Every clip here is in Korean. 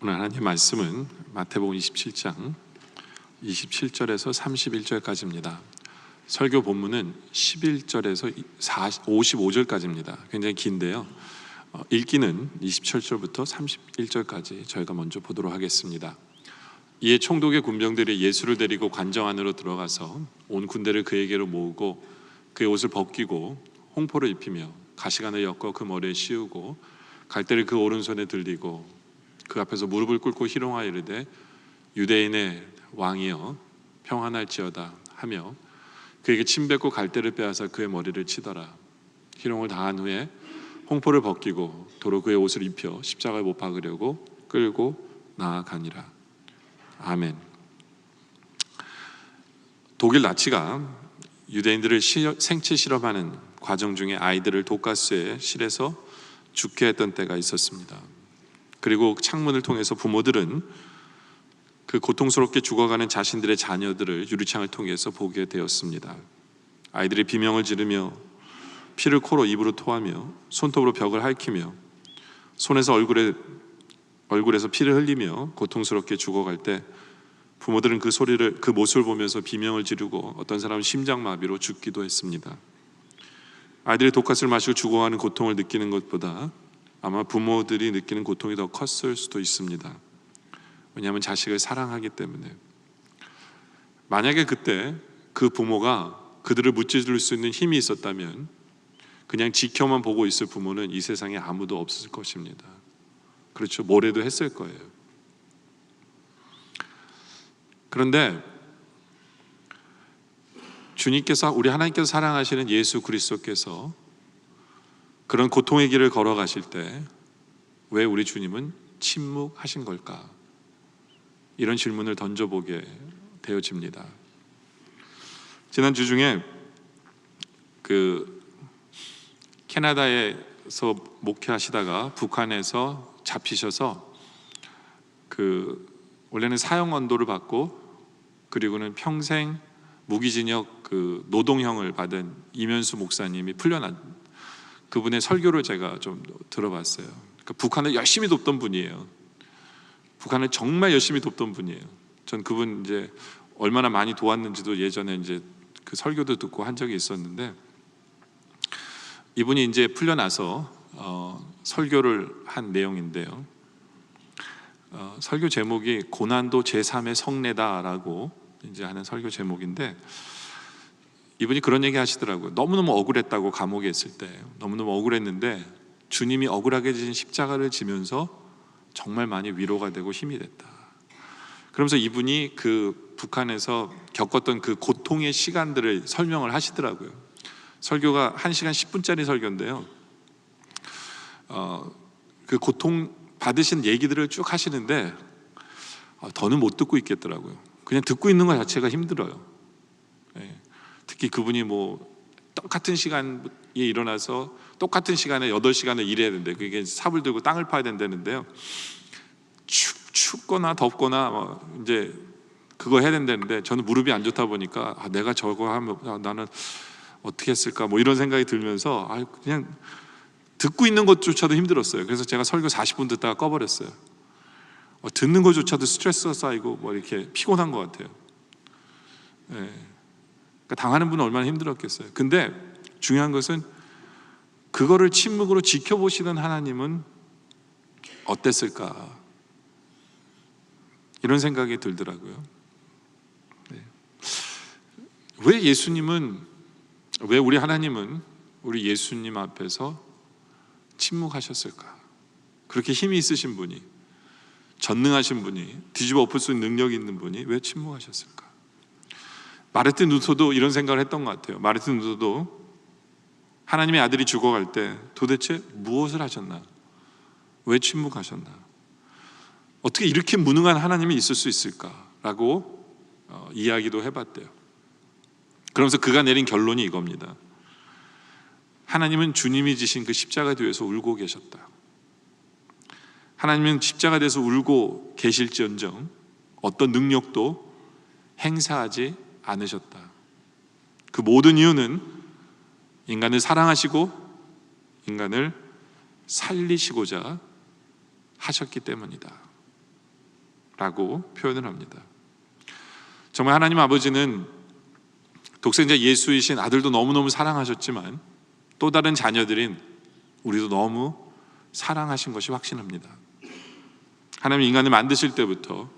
오늘 하나님 말씀은 마태복음 27장 27절에서 31절까지입니다. 설교 본문은 11절에서 55절까지입니다. 굉장히 긴데요. 읽기는 27절부터 31절까지 저희가 먼저 보도록 하겠습니다. 이에 총독의 군병들이 예수를 데리고 관정 안으로 들어가서 온 군대를 그에게로 모으고 그의 옷을 벗기고 홍포를 입히며 가시관을 엮어 그 머리에 씌우고 갈대를 그 오른손에 들리고 그 앞에서 무릎을 꿇고 희롱하여 이르되 유대인의 왕이여 평안할지어다 하며 그에게 침 뱉고 갈대를 빼앗아 그의 머리를 치더라. 희롱을 다한 후에 홍포를 벗기고 도로 그의 옷을 입혀 십자가에 못 박으려고 끌고 나아가니라. 아멘. 독일 나치가 유대인들을 생체 실험하는 과정 중에 아이들을 독가스에 실어서 죽게 했던 때가 있었습니다. 그리고 창문을 통해서 부모들은 그 고통스럽게 죽어가는 자신들의 자녀들을 유리창을 통해서 보게 되었습니다. 아이들이 비명을 지르며 피를 코로 입으로 토하며 손톱으로 벽을 핥히며 손에서 얼굴에서 피를 흘리며 고통스럽게 죽어갈 때 부모들은 그 모습을 보면서 비명을 지르고 어떤 사람은 심장마비로 죽기도 했습니다. 아이들이 독가스를 마시고 죽어가는 고통을 느끼는 것보다 아마 부모들이 느끼는 고통이 더 컸을 수도 있습니다. 왜냐하면 자식을 사랑하기 때문에. 만약에 그때 그 부모가 그들을 무찌를 수 있는 힘이 있었다면 그냥 지켜만 보고 있을 부모는 이 세상에 아무도 없을 것입니다. 그렇죠. 뭐래도 했을 거예요. 그런데 주님께서, 우리 하나님께서 사랑하시는 예수 그리스도께서 그런 고통의 길을 걸어가실 때 왜 우리 주님은 침묵하신 걸까? 이런 질문을 던져보게 되어집니다. 지난주 중에 캐나다에서 목회하시다가 북한에서 잡히셔서 원래는 사형 언도를 받고 그리고는 평생 무기징역 노동형을 받은 이면수 목사님이 풀려난 그분의 설교를 제가 좀 들어봤어요. 그러니까 북한을 열심히 돕던 분이에요. 북한을 정말 열심히 돕던 분이에요. 전 그분 이제 얼마나 많이 도왔는지도 예전에 이제 그 설교도 듣고 한 적이 있었는데, 이분이 이제 풀려나서 설교를 한 내용인데요. 설교 제목이 고난도 제3의 성례다라고 이제 하는 설교 제목인데, 이분이 그런 얘기 하시더라고요. 너무너무 억울했다고, 감옥에 있을 때 너무너무 억울했는데 주님이 억울하게 지신 십자가를 지면서 정말 많이 위로가 되고 힘이 됐다. 그러면서 이분이 그 북한에서 겪었던 그 고통의 시간들을 설명을 하시더라고요. 설교가 1시간 10분짜리 설교인데요. 그 고통 받으신 얘기들을 쭉 하시는데 더는 못 듣고 있겠더라고요. 그냥 듣고 있는 것 자체가 힘들어요. 특히 그분이 똑같은 시간에 일어나서 똑같은 시간에 8시간을 일해야 된대. 그게 삽을 들고 땅을 파야 된다는데요. 춥거나 덥거나 이제 그거 해야 된다는데, 저는 무릎이 안 좋다 보니까 내가 저거 하면 나는 어떻게 했을까 이런 생각이 들면서 그냥 듣고 있는 것조차도 힘들었어요. 그래서 제가 설교 40분 듣다가 꺼버렸어요. 듣는 것조차도 스트레스가 쌓이고 이렇게 피곤한 것 같아요. 당하는 분은 얼마나 힘들었겠어요. 근데 중요한 것은 그거를 침묵으로 지켜보시는 하나님은 어땠을까, 이런 생각이 들더라고요. 왜 우리 하나님은 우리 예수님 앞에서 침묵하셨을까? 그렇게 힘이 있으신 분이, 전능하신 분이, 뒤집어 엎을 수 있는 능력이 있는 분이 왜 침묵하셨을까? 마르틴 루터도 이런 생각을 했던 것 같아요. 마르틴 루터도 하나님의 아들이 죽어갈 때 도대체 무엇을 하셨나? 왜 침묵하셨나? 어떻게 이렇게 무능한 하나님이 있을 수 있을까라고 이야기도 해봤대요. 그러면서 그가 내린 결론이 이겁니다. 하나님은 주님이 지신 그 십자가 뒤에서 울고 계셨다. 하나님은 십자가 뒤에서 울고 계실지언정 어떤 능력도 행사하지 않으셨다. 그 모든 이유는 인간을 사랑하시고 인간을 살리시고자 하셨기 때문이다. 라고 표현을 합니다. 정말 하나님 아버지는 독생자 예수이신 아들도 너무너무 사랑하셨지만 또 다른 자녀들인 우리도 너무 사랑하신 것이 확신합니다. 하나님 인간을 만드실 때부터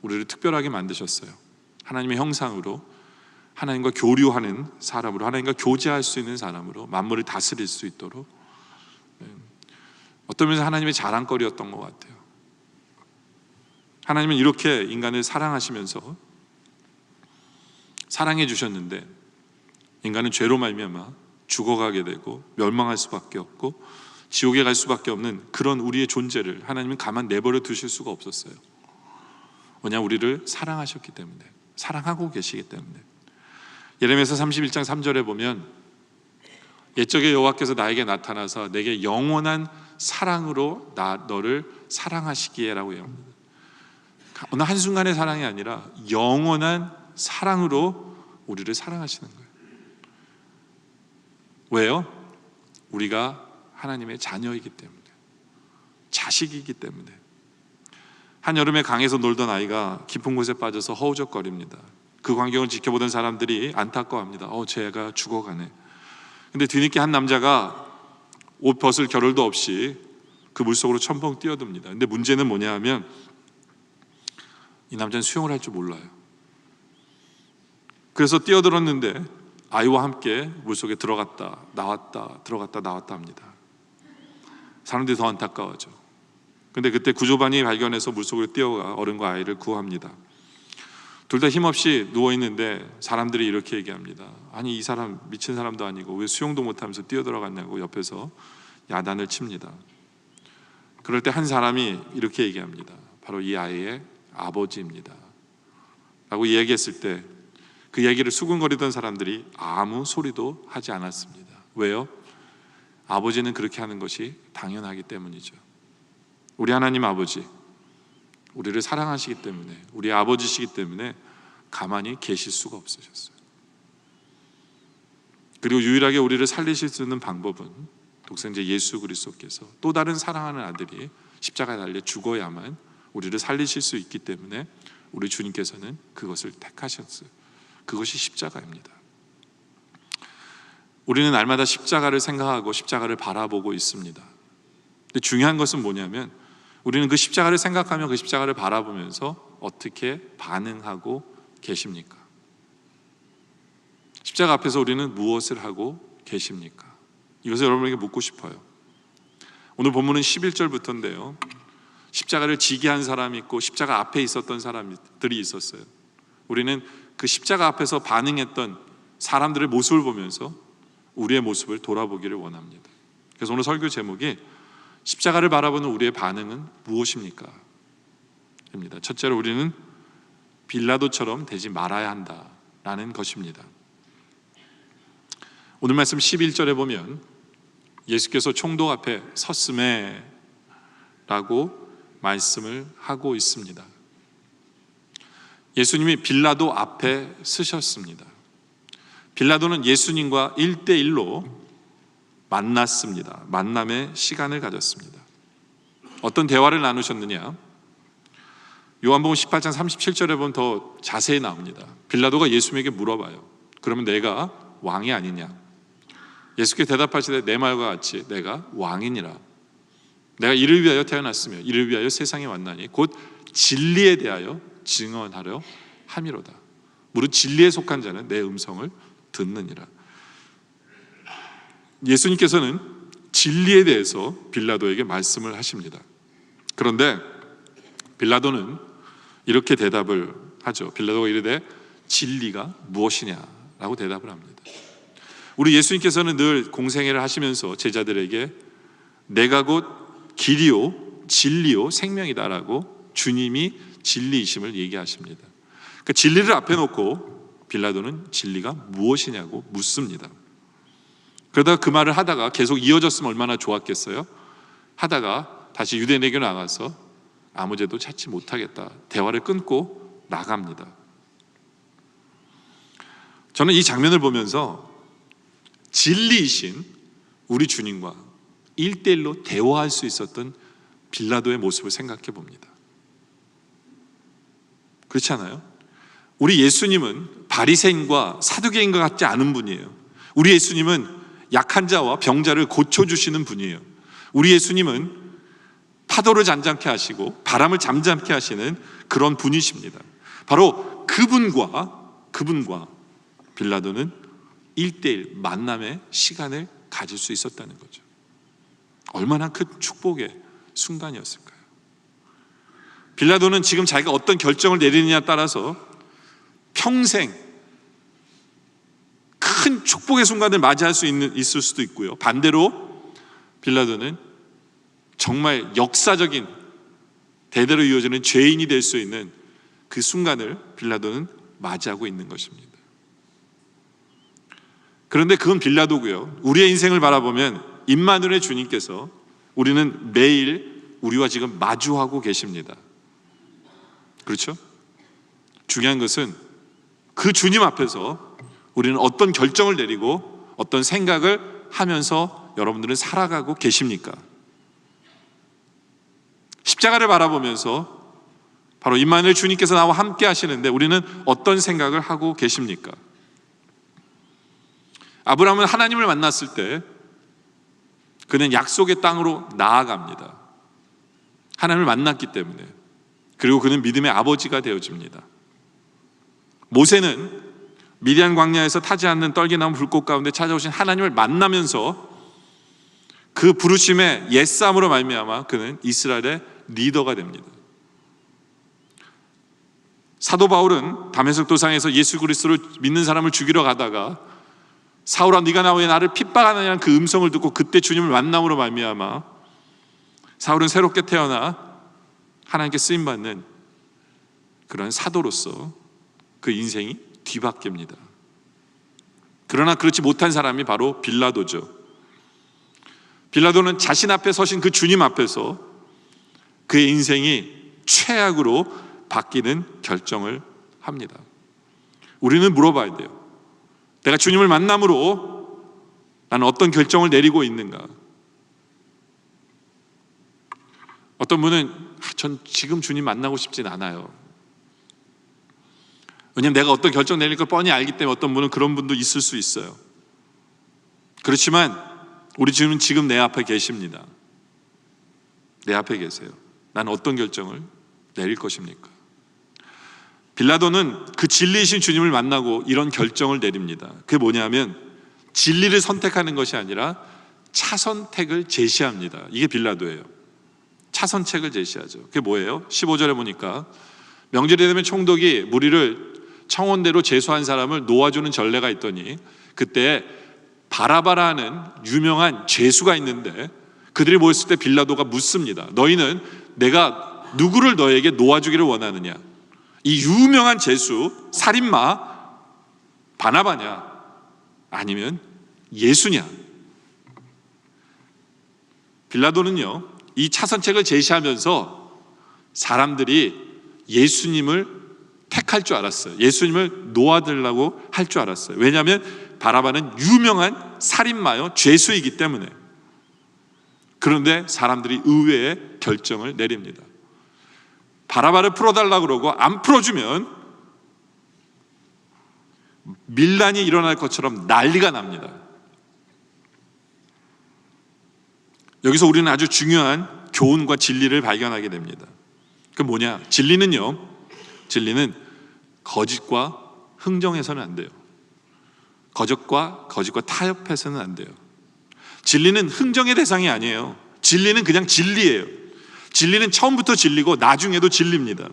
우리를 특별하게 만드셨어요. 하나님의 형상으로, 하나님과 교류하는 사람으로, 하나님과 교제할 수 있는 사람으로, 만물을 다스릴 수 있도록. 어떤 면에서 하나님의 자랑거리였던 것 같아요. 하나님은 이렇게 인간을 사랑하시면서 사랑해 주셨는데 인간은 죄로 말미암아 죽어가게 되고 멸망할 수밖에 없고 지옥에 갈 수밖에 없는 그런 우리의 존재를 하나님은 가만 내버려 두실 수가 없었어요. 왜냐하면 우리를 사랑하셨기 때문에, 사랑하고 계시기 때문에. 예레미야서 31장 3절에 보면 옛적에 여호와께서 나에게 나타나서 내게 영원한 사랑으로 너를 사랑하시기에 라고 해요. 어느 한순간의 사랑이 아니라 영원한 사랑으로 우리를 사랑하시는 거예요. 왜요? 우리가 하나님의 자녀이기 때문에, 자식이기 때문에. 한여름에 강에서 놀던 아이가 깊은 곳에 빠져서 허우적거립니다. 그 광경을 지켜보던 사람들이 안타까워합니다. 쟤가 죽어가네. 근데 뒤늦게 한 남자가 옷 벗을 겨를도 없이 그 물속으로 첨벙 뛰어듭니다. 근데 문제는 뭐냐 하면 이 남자는 수영을 할 줄 몰라요. 그래서 뛰어들었는데 아이와 함께 물속에 들어갔다 나왔다 들어갔다 나왔다 합니다. 사람들이 더 안타까워하죠. 근데 그때 구조반이 발견해서 물속으로 뛰어가 어른과 아이를 구합니다. 둘 다 힘없이 누워있는데 사람들이 이렇게 얘기합니다. 아니, 이 사람 미친 사람도 아니고 왜 수영도 못하면서 뛰어들어갔냐고 옆에서 야단을 칩니다. 그럴 때 한 사람이 이렇게 얘기합니다. 바로 이 아이의 아버지입니다 라고 이야기했을 때 그 얘기를 수군거리던 사람들이 아무 소리도 하지 않았습니다. 왜요? 아버지는 그렇게 하는 것이 당연하기 때문이죠. 우리 하나님 아버지, 우리를 사랑하시기 때문에, 우리 아버지시기 때문에 가만히 계실 수가 없으셨어요. 그리고 유일하게 우리를 살리실 수 있는 방법은 독생자 예수 그리스도께서 또 다른 사랑하는 아들이 십자가에 달려 죽어야만 우리를 살리실 수 있기 때문에 우리 주님께서는 그것을 택하셨어요. 그것이 십자가입니다. 우리는 날마다 십자가를 생각하고 십자가를 바라보고 있습니다. 근데 중요한 것은 뭐냐면 우리는 그 십자가를 생각하며 그 십자가를 바라보면서 어떻게 반응하고 계십니까? 십자가 앞에서 우리는 무엇을 하고 계십니까? 이것을 여러분에게 묻고 싶어요. 오늘 본문은 11절부터인데요. 십자가를 지게 한 사람이 있고 십자가 앞에 있었던 사람들이 있었어요. 우리는 그 십자가 앞에서 반응했던 사람들의 모습을 보면서 우리의 모습을 돌아보기를 원합니다. 그래서 오늘 설교 제목이 십자가를 바라보는 우리의 반응은 무엇입니까? 입니다. 첫째로 우리는 빌라도처럼 되지 말아야 한다라는 것입니다. 오늘 말씀 11절에 보면 예수께서 총독 앞에 섰음에 라고 말씀을 하고 있습니다. 예수님이 빌라도 앞에 서셨습니다. 빌라도는 예수님과 1대1로 만났습니다. 만남의 시간을 가졌습니다. 어떤 대화를 나누셨느냐? 요한복음 18장 37절에 보면 더 자세히 나옵니다. 빌라도가 예수님에게 물어봐요. 그러면 내가 왕이 아니냐? 예수께서 대답하시되 내 말과 같이 내가 왕이니라. 내가 이를 위하여 태어났으며 이를 위하여 세상에 왔나니 곧 진리에 대하여 증언하려 함이로다. 무릇 진리에 속한 자는 내 음성을 듣느니라. 예수님께서는 진리에 대해서 빌라도에게 말씀을 하십니다. 그런데 빌라도는 이렇게 대답을 하죠. 빌라도가 이르되 진리가 무엇이냐라고 대답을 합니다. 우리 예수님께서는 늘 공생애를 하시면서 제자들에게 내가 곧 길이요 진리요 생명이다라고 주님이 진리이심을 얘기하십니다. 그러니까 진리를 앞에 놓고 빌라도는 진리가 무엇이냐고 묻습니다. 그러다가 그 말을 하다가 계속 이어졌으면 얼마나 좋았겠어요? 하다가 다시 유대인에게 나가서 아무 죄도 찾지 못하겠다. 대화를 끊고 나갑니다. 저는 이 장면을 보면서 진리이신 우리 주님과 1대1로 대화할 수 있었던 빌라도의 모습을 생각해 봅니다. 그렇지 않아요? 우리 예수님은 바리새인과 사두개인과 같지 않은 분이에요. 우리 예수님은 약한 자와 병자를 고쳐주시는 분이에요. 우리 예수님은 파도를 잔잔케 하시고 바람을 잠잠케 하시는 그런 분이십니다. 바로 그분과 빌라도는 1대1 만남의 시간을 가질 수 있었다는 거죠. 얼마나 큰 축복의 순간이었을까요? 빌라도는 지금 자기가 어떤 결정을 내리느냐에 따라서 평생 큰 축복의 순간을 맞이할 수 있을 수도 있고요. 반대로 빌라도는 정말 역사적인 대대로 이어지는 죄인이 될 수 있는 그 순간을 빌라도는 맞이하고 있는 것입니다. 그런데 그건 빌라도고요. 우리의 인생을 바라보면 임마누엘의 주님께서 우리는 매일 우리와 지금 마주하고 계십니다. 그렇죠? 중요한 것은 그 주님 앞에서 우리는 어떤 결정을 내리고 어떤 생각을 하면서 여러분들은 살아가고 계십니까? 십자가를 바라보면서 바로 임마누엘 주님께서 나와 함께 하시는데 우리는 어떤 생각을 하고 계십니까? 아브라함은 하나님을 만났을 때 그는 약속의 땅으로 나아갑니다. 하나님을 만났기 때문에. 그리고 그는 믿음의 아버지가 되어집니다. 모세는 미디안 광야에서 타지 않는 떨기나무 불꽃 가운데 찾아오신 하나님을 만나면서 그 부르심의 옛사람으로 말미암아 그는 이스라엘의 리더가 됩니다. 사도 바울은 다메섹 도상에서 예수 그리스도를 믿는 사람을 죽이러 가다가 사울아 네가 나 왜 나를 핍박하느냐는 그 음성을 듣고 그때 주님을 만남으로 말미암아 사울은 새롭게 태어나 하나님께 쓰임받는 그런 사도로서 그 인생이 뒤바뀝니다. 그러나 그렇지 못한 사람이 바로 빌라도죠. 빌라도는 자신 앞에 서신 그 주님 앞에서 그의 인생이 최악으로 바뀌는 결정을 합니다. 우리는 물어봐야 돼요. 내가 주님을 만남으로 나는 어떤 결정을 내리고 있는가? 어떤 분은 전 지금 주님 만나고 싶진 않아요. 왜냐하면 내가 어떤 결정 내릴 걸 뻔히 알기 때문에 어떤 분은 그런 분도 있을 수 있어요. 그렇지만 우리 주님은 지금 내 앞에 계십니다. 내 앞에 계세요. 나는 어떤 결정을 내릴 것입니까? 빌라도는 그 진리이신 주님을 만나고 이런 결정을 내립니다. 그게 뭐냐면 진리를 선택하는 것이 아니라 차선택을 제시합니다. 이게 빌라도예요. 차선책을 제시하죠. 그게 뭐예요? 15절에 보니까 명절이 되면 총독이 무리를 청원대로 제수한 사람을 놓아주는 전례가 있더니 그때 바라바라는 유명한 죄수가 있는데 그들이 모였을 때 빌라도가 묻습니다. 너희는 내가 누구를 너에게 놓아주기를 원하느냐? 이 유명한 죄수 살인마 바나바냐 아니면 예수냐? 빌라도는요 이 차선책을 제시하면서 사람들이 예수님을 택할 줄 알았어요. 예수님을 놓아들라고 할 줄 알았어요. 왜냐하면 바라바는 유명한 살인마요 죄수이기 때문에. 그런데 사람들이 의외의 결정을 내립니다. 바라바를 풀어달라고 그러고 안 풀어주면 밀란이 일어날 것처럼 난리가 납니다. 여기서 우리는 아주 중요한 교훈과 진리를 발견하게 됩니다. 그 뭐냐? 진리는 거짓과 흥정해서는 안 돼요. 거짓과 타협해서는 안 돼요. 진리는 흥정의 대상이 아니에요. 진리는 그냥 진리예요. 진리는 처음부터 진리고 나중에도 진리입니다.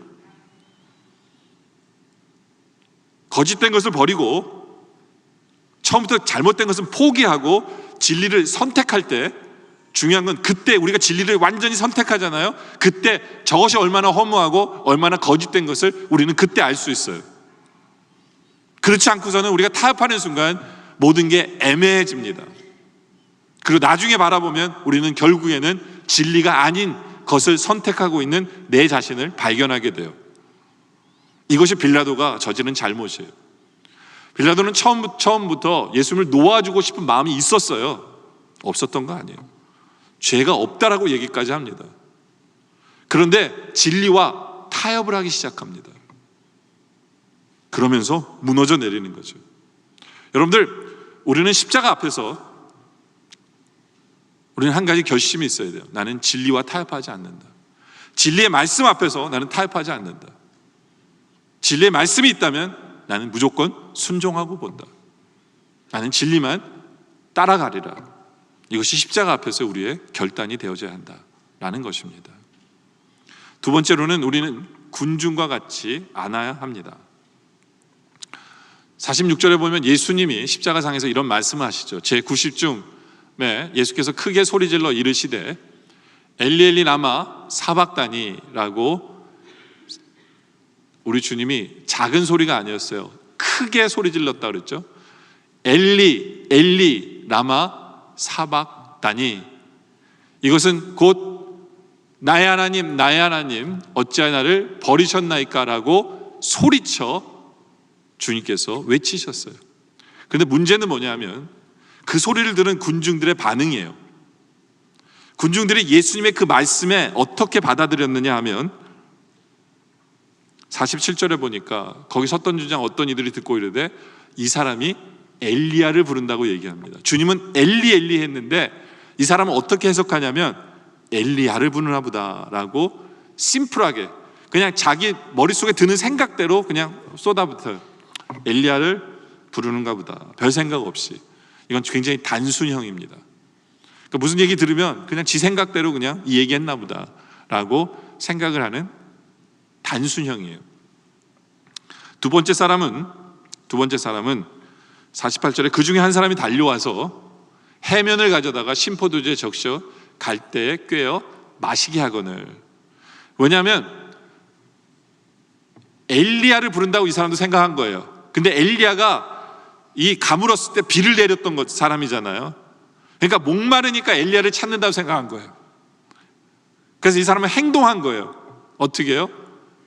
거짓된 것을 버리고 처음부터 잘못된 것은 포기하고 진리를 선택할 때 중요한 건 그때 우리가 진리를 완전히 선택하잖아요. 그때 저것이 얼마나 허무하고 얼마나 거짓된 것을 우리는 그때 알 수 있어요. 그렇지 않고서는 우리가 타협하는 순간 모든 게 애매해집니다. 그리고 나중에 바라보면 우리는 결국에는 진리가 아닌 것을 선택하고 있는 내 자신을 발견하게 돼요. 이것이 빌라도가 저지른 잘못이에요. 빌라도는 처음부터 예수님을 놓아주고 싶은 마음이 있었어요. 없었던 거 아니에요. 죄가 없다라고 얘기까지 합니다. 그런데 진리와 타협을 하기 시작합니다. 그러면서 무너져 내리는 거죠. 여러분들, 우리는 십자가 앞에서 우리는 한 가지 결심이 있어야 돼요. 나는 진리와 타협하지 않는다. 진리의 말씀 앞에서 나는 타협하지 않는다. 진리의 말씀이 있다면 나는 무조건 순종하고 본다. 나는 진리만 따라가리라. 이것이 십자가 앞에서 우리의 결단이 되어져야 한다라는 것입니다. 두 번째로는 우리는 군중과 같이 않아야 합니다. 46절에 보면 예수님이 십자가상에서 이런 말씀을 하시죠. 제90중에 예수께서 크게 소리질러 이르시되 엘리 엘리 라마 사박다니라고, 우리 주님이 작은 소리가 아니었어요. 크게 소리질렀다 그랬죠. 엘리 엘리 라마 사박다니, 이것은 곧 나의 하나님 어찌하여 나를 버리셨나이까 라고 소리쳐 주님께서 외치셨어요. 그런데 문제는 뭐냐면 그 소리를 들은 군중들의 반응이에요. 군중들이 예수님의 그 말씀에 어떻게 받아들였느냐 하면 47절에 보니까 거기 섰던 주장 어떤 이들이 듣고 이르되 이 사람이 엘리야를 부른다고 얘기합니다. 주님은 엘리 엘리 했는데 이 사람은 어떻게 해석하냐면 엘리야를 부르나 보다라고 심플하게 그냥 자기 머릿속에 드는 생각대로 그냥 쏟아부어요. 엘리야를 부르는가 보다. 별 생각 없이. 이건 굉장히 단순형입니다. 그러니까 무슨 얘기 들으면 그냥 지 생각대로 그냥 이 얘기 했나 보다 라고 생각을 하는 단순형이에요. 두 번째 사람은 48절에 그 중에 한 사람이 달려와서 해면을 가져다가 심포도주에 적셔 갈대에 꿰어 마시게 하거늘. 왜냐하면 엘리야를 부른다고 이 사람도 생각한 거예요. 근데 엘리야가 이 가물었을 때 비를 내렸던 사람이잖아요. 그러니까 목마르니까 엘리야를 찾는다고 생각한 거예요. 그래서 이 사람은 행동한 거예요. 어떻게 해요?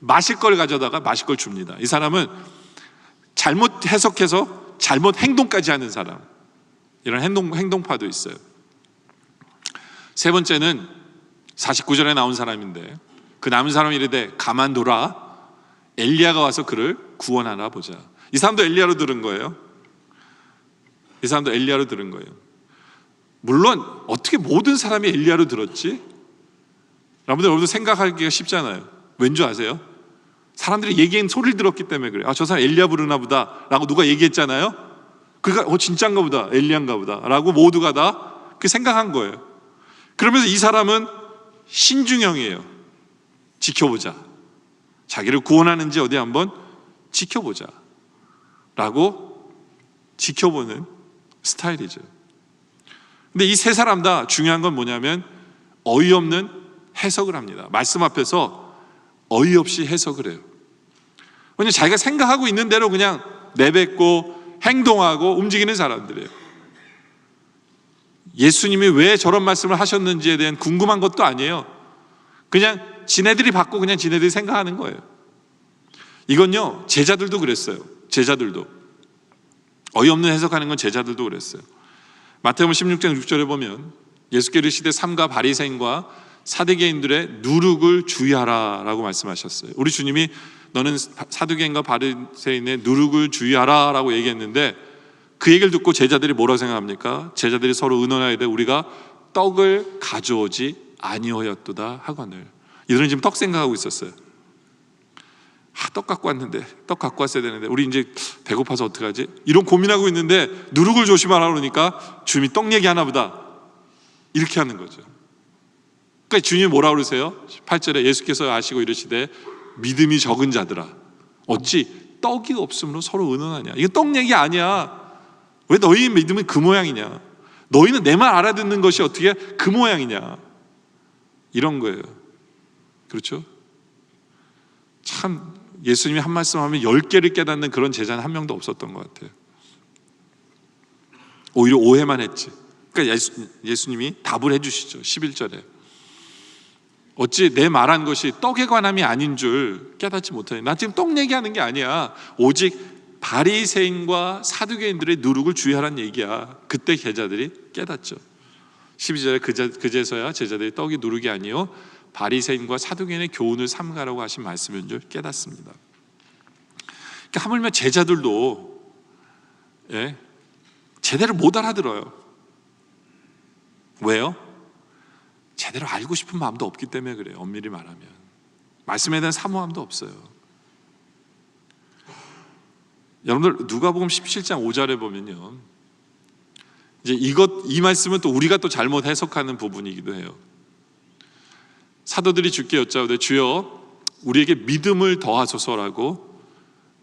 마실 걸 가져다가 마실 걸 줍니다. 이 사람은 잘못 해석해서 잘못 행동까지 하는 사람. 이런 행동파도 있어요. 세 번째는 49절에 나온 사람인데 그 남은 사람이 이르되 가만둬라, 엘리야가 와서 그를 구원하나 보자. 이 사람도 엘리야로 들은 거예요. 물론 어떻게 모든 사람이 엘리야로 들었지? 여러분들 생각하기가 쉽잖아요. 왠지 아세요? 사람들이 얘기한 소리를 들었기 때문에 그래요. 아, 저 사람 엘리야 부르나 보다 라고 누가 얘기했잖아요. 그러니까 진짜인가 보다, 엘리야인가 보다 라고 모두가 다 그렇게 생각한 거예요. 그러면서 이 사람은 신중형이에요. 지켜보자. 자기를 구원하는지 어디 한번 지켜보자 라고 지켜보는 스타일이죠. 근데 이 세 사람 다 중요한 건 뭐냐면 어이없는 해석을 합니다. 말씀 앞에서 어이없이 해석을 해요. 왜냐하면 자기가 생각하고 있는 대로 그냥 내뱉고 행동하고 움직이는 사람들이에요. 예수님이 왜 저런 말씀을 하셨는지에 대한 궁금한 것도 아니에요. 그냥 지네들이 받고 그냥 지네들이 생각하는 거예요. 이건요, 제자들도 그랬어요. 제자들도 어이없는 해석하는 건 제자들도 그랬어요. 마태복음 16장 6절에 보면 예수께서 이르시되 삼가 바리새인과 사두개인들의 누룩을 주의하라 라고 말씀하셨어요. 우리 주님이 너는 사두개인과 바리새인의 누룩을 주의하라 라고 얘기했는데 그 얘기를 듣고 제자들이 뭐라고 생각합니까? 제자들이 서로 의논하되 우리가 떡을 가져오지 아니하였도다 하거늘. 이들은 지금 떡 생각하고 있었어요. 떡 갖고 왔는데, 떡 갖고 왔어야 되는데 우리 이제 배고파서 어떡하지? 이런 고민하고 있는데 누룩을 조심하라 그러니까 주님이 떡 얘기하나 보다 이렇게 하는 거죠. 그러니까 주님이 뭐라고 그러세요? 8절에 예수께서 아시고 이르시되 믿음이 적은 자들아 어찌 떡이 없으므로 서로 의논하냐. 이거 떡 얘기 아니야. 왜 너희 믿음이 그 모양이냐. 너희는 내 말 알아듣는 것이 어떻게 그 모양이냐. 이런 거예요. 그렇죠? 참 예수님이 한 말씀 하면 10개를 깨닫는 그런 제자는 한 명도 없었던 것 같아요. 오히려 오해만 했지. 그러니까 예수님이 답을 해주시죠. 11절에 어찌 내 말한 것이 떡에 관함이 아닌 줄 깨닫지 못하니. 나 지금 떡 얘기하는 게 아니야. 오직 바리새인과 사두개인들의 누룩을 주의하라는 얘기야. 그때 제자들이 깨닫죠. 12절에 그제서야 제자들이 떡이 누룩이 아니요 바리새인과 사두개인의 교훈을 삼가라고 하신 말씀인 줄 깨닫습니다. 하물며 제자들도 제대로 못 알아들어요. 왜요? 제대로 알고 싶은 마음도 없기 때문에 그래요. 엄밀히 말하면 말씀에 대한 사모함도 없어요. 여러분들 누가복음 17장 5절에 보면요, 이제 이 말씀은 또 우리가 또 잘못 해석하는 부분이기도 해요. 사도들이 주께 여짜오되 주여 우리에게 믿음을 더하소서라고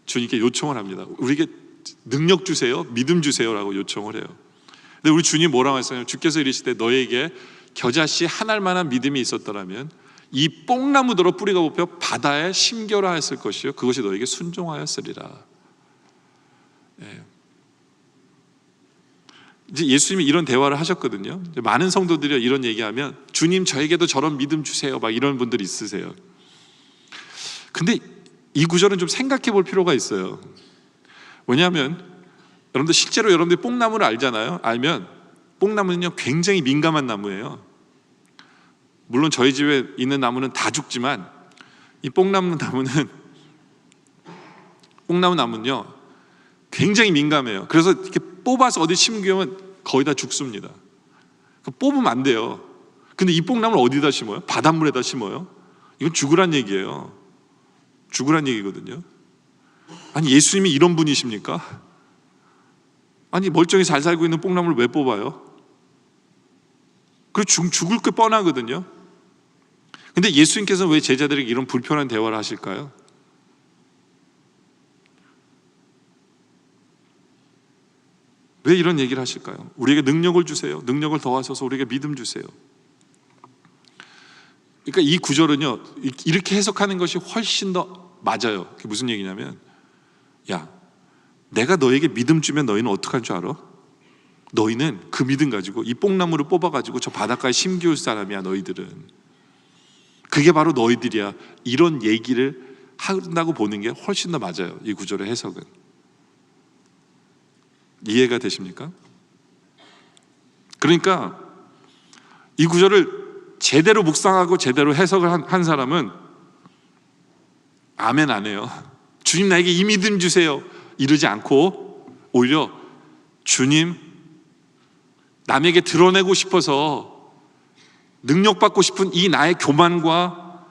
주님께 요청을 합니다. 우리에게 능력 주세요, 믿음 주세요라고 요청을 해요. 근데 우리 주님 뭐라고 하셨어요? 주께서 이르시되 너에게 겨자씨 한 알만한 믿음이 있었더라면 이 뽕나무더러 뿌리가 뽑혀 바다에 심겨라 했을 것이요 그것이 너에게 순종하였으리라. 이제 예수님이 이런 대화를 하셨거든요. 많은 성도들이 이런 얘기하면 주님 저에게도 저런 믿음 주세요 막 이런 분들이 있으세요. 근데 이 구절은 좀 생각해 볼 필요가 있어요. 왜냐하면 여러분들 실제로 여러분들이 뽕나무를 알잖아요. 알면 뽕나무는요 굉장히 민감한 나무예요. 물론 저희 집에 있는 나무는 다 죽지만 이 뽕나무는요 굉장히 민감해요. 그래서 이렇게 뽑아서 어디 심으면 거의 다 죽습니다. 뽑으면 안 돼요. 근데 이 뽕나무를 어디다 심어요? 바닷물에다 심어요. 이건 죽으란 얘기예요. 죽으란 얘기거든요. 아니 예수님이 이런 분이십니까? 아니 멀쩡히 잘 살고 있는 뽕나무를 왜 뽑아요? 그리고 죽을 게 뻔하거든요. 근데 예수님께서는 왜 제자들에게 이런 불편한 대화를 하실까요? 왜 이런 얘기를 하실까요? 우리에게 능력을 주세요. 능력을 더하셔서 우리에게 믿음 주세요. 그러니까 이 구절은요 이렇게 해석하는 것이 훨씬 더 맞아요. 그게 무슨 얘기냐면, 야 내가 너에게 믿음 주면 너희는 어떡할 줄 알아? 너희는 그 믿음 가지고 이 뽕나무를 뽑아가지고 저 바닷가에 심기울 사람이야. 너희들은 그게 바로 너희들이야. 이런 얘기를 한다고 보는 게 훨씬 더 맞아요. 이 구절의 해석은. 이해가 되십니까? 그러니까 이 구절을 제대로 묵상하고 제대로 해석을 한 사람은 아멘 안 해요. 주님 나에게 이 믿음 주세요 이러지 않고 오히려 주님 남에게 드러내고 싶어서 능력받고 싶은 이 나의 교만과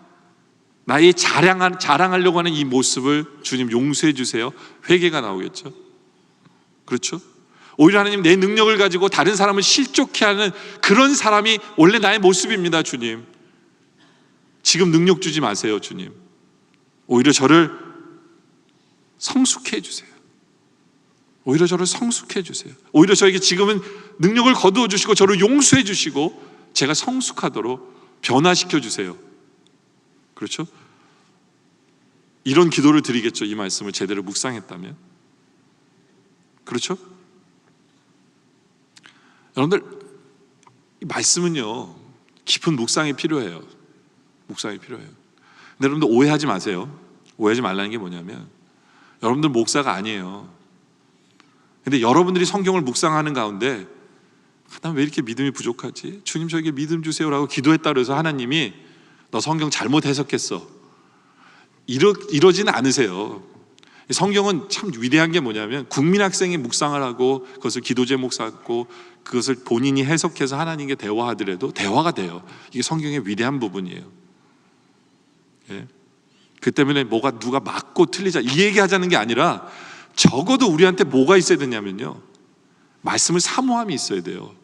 나의 자랑하려고 하는 이 모습을 주님 용서해 주세요. 회개가 나오겠죠. 그렇죠? 오히려 하나님 내 능력을 가지고 다른 사람을 실족해 하는 그런 사람이 원래 나의 모습입니다. 주님 지금 능력 주지 마세요. 주님 오히려 저를 성숙해 해 주세요. 오히려 저를 성숙해 주세요. 오히려 저에게 지금은 능력을 거두어 주시고 저를 용서해 주시고 제가 성숙하도록 변화시켜 주세요. 그렇죠? 이런 기도를 드리겠죠. 이 말씀을 제대로 묵상했다면. 그렇죠? 여러분들 이 말씀은요 깊은 묵상이 필요해요. 묵상이 필요해요. 근데 여러분들 오해하지 마세요. 오해하지 말라는 게 뭐냐면 여러분들 목사가 아니에요. 근데 여러분들이 성경을 묵상하는 가운데 난 왜 이렇게 믿음이 부족하지? 주님 저에게 믿음 주세요라고 기도했다 그래서 하나님이 너 성경 잘못 해석했어 이러지는 않으세요. 성경은 참 위대한 게 뭐냐면 국민학생이 묵상을 하고 그것을 기도 제목 삼고 그것을 본인이 해석해서 하나님께 대화하더라도 대화가 돼요. 이게 성경의 위대한 부분이에요. 그 때문에 누가 맞고 틀리자 이 얘기하자는 게 아니라 적어도 우리한테 뭐가 있어야 되냐면요 말씀을 사모함이 있어야 돼요.